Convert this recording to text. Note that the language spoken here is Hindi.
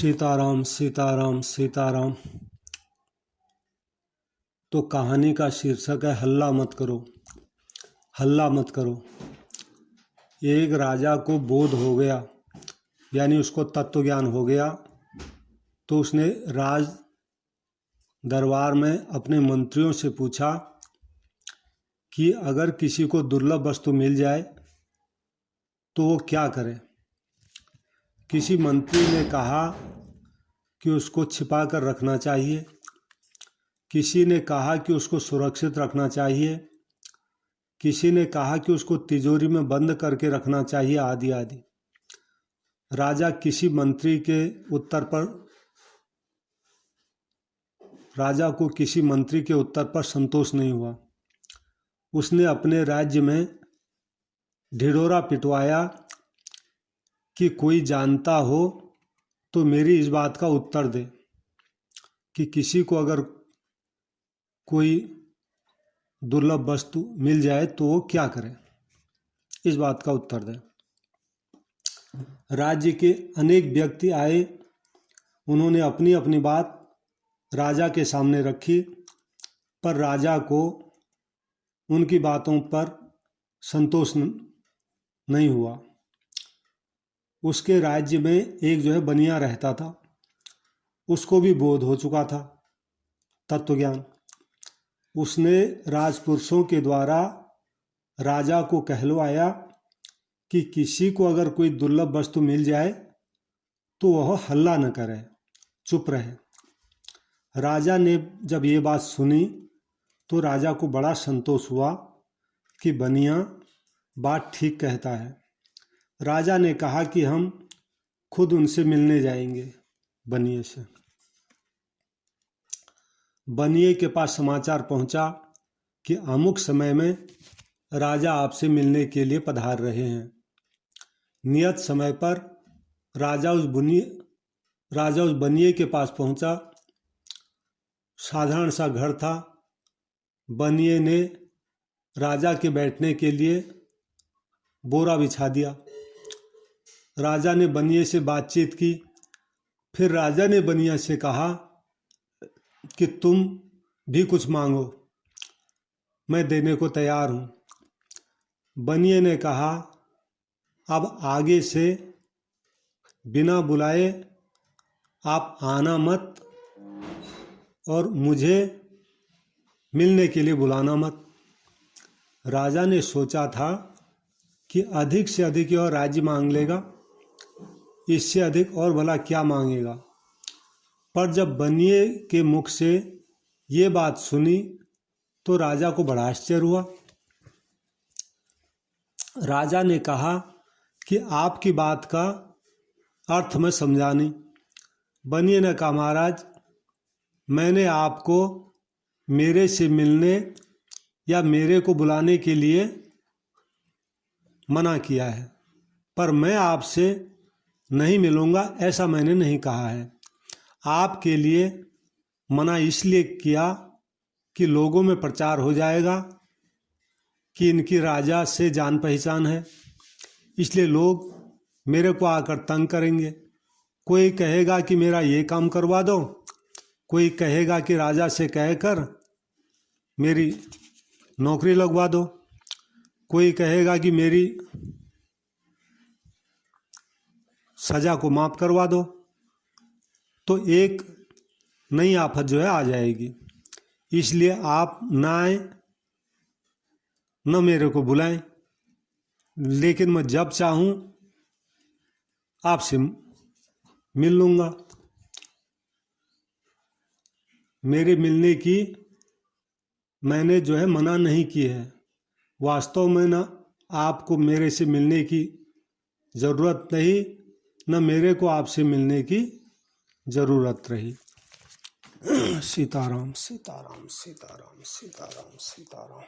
सीताराम सीताराम सीताराम। तो कहानी का शीर्षक है हल्ला मत करो, हल्ला मत करो। एक राजा को बोध हो गया, यानी उसको तत्व ज्ञान हो गया। तो उसने राज दरबार में अपने मंत्रियों से पूछा कि अगर किसी को दुर्लभ वस्तु मिल जाए तो वो क्या करे। किसी मंत्री ने कहा कि उसको छिपा कर रखना चाहिए, किसी ने कहा कि उसको सुरक्षित रखना चाहिए, किसी ने कहा कि उसको तिजोरी में बंद करके रखना चाहिए, आदि आदि। राजा किसी मंत्री के उत्तर पर राजा को किसी मंत्री के उत्तर पर संतोष नहीं हुआ। उसने अपने राज्य में ढिढोरा पिटवाया कि कोई जानता हो तो मेरी इस बात का उत्तर दे कि किसी को अगर कोई दुर्लभ वस्तु मिल जाए तो वो क्या करे, इस बात का उत्तर दे। राज्य के अनेक व्यक्ति आए, उन्होंने अपनी अपनी बात राजा के सामने रखी, पर राजा को उनकी बातों पर संतोष नहीं हुआ। उसके राज्य में एक बनिया रहता था, उसको भी बोध हो चुका था तत्व ज्ञान। उसने राजपुरुषों के द्वारा राजा को कहलवाया कि किसी को अगर कोई दुर्लभ वस्तु मिल जाए तो वह हल्ला न करे, चुप रहे। राजा ने जब ये बात सुनी तो राजा को बड़ा संतोष हुआ कि बनिया बात ठीक कहता है। राजा ने कहा कि हम खुद उनसे मिलने जाएंगे, बनिए से। बनिए के पास समाचार पहुंचा कि अमुक समय में राजा आपसे मिलने के लिए पधार रहे हैं। नियत समय पर राजा उस बनिए के पास पहुंचा। साधारण सा घर था। बनिए ने राजा के बैठने के लिए बोरा बिछा दिया। राजा ने बनिए से बातचीत की। फिर राजा ने बनिया से कहा कि तुम भी कुछ मांगो, मैं देने को तैयार हूँ। बनिए ने कहा, अब आगे से बिना बुलाए आप आना मत और मुझे मिलने के लिए बुलाना मत। राजा ने सोचा था कि अधिक से अधिक और राज्य मांग लेगा, इससे अधिक और भला क्या मांगेगा। पर जब बनिए के मुख से ये बात सुनी तो राजा को बड़ा आश्चर्य हुआ। राजा ने कहा कि आपकी बात का अर्थ मैं समझा नहीं। बनिए ने कहा, महाराज, मैंने आपको मेरे से मिलने या मेरे को बुलाने के लिए मना किया है, पर मैं आपसे नहीं मिलूंगा ऐसा मैंने नहीं कहा है। आपके लिए मना इसलिए किया कि लोगों में प्रचार हो जाएगा कि इनकी राजा से जान पहचान है, इसलिए लोग मेरे को आकर तंग करेंगे। कोई कहेगा कि मेरा ये काम करवा दो, कोई कहेगा कि राजा से कहकर मेरी नौकरी लगवा दो, कोई कहेगा कि मेरी सजा को माफ़ करवा दो। तो एक नई आफत आ जाएगी। इसलिए आप ना आए, न मेरे को बुलाएं, लेकिन मैं जब चाहूँ आपसे मिल लूँगा। मेरे मिलने की मैंने मना नहीं की है। वास्तव में न आपको मेरे से मिलने की ज़रूरत नहीं, न मेरे को आपसे मिलने की ज़रूरत रही। सीताराम सीताराम सीताराम सीताराम सीताराम।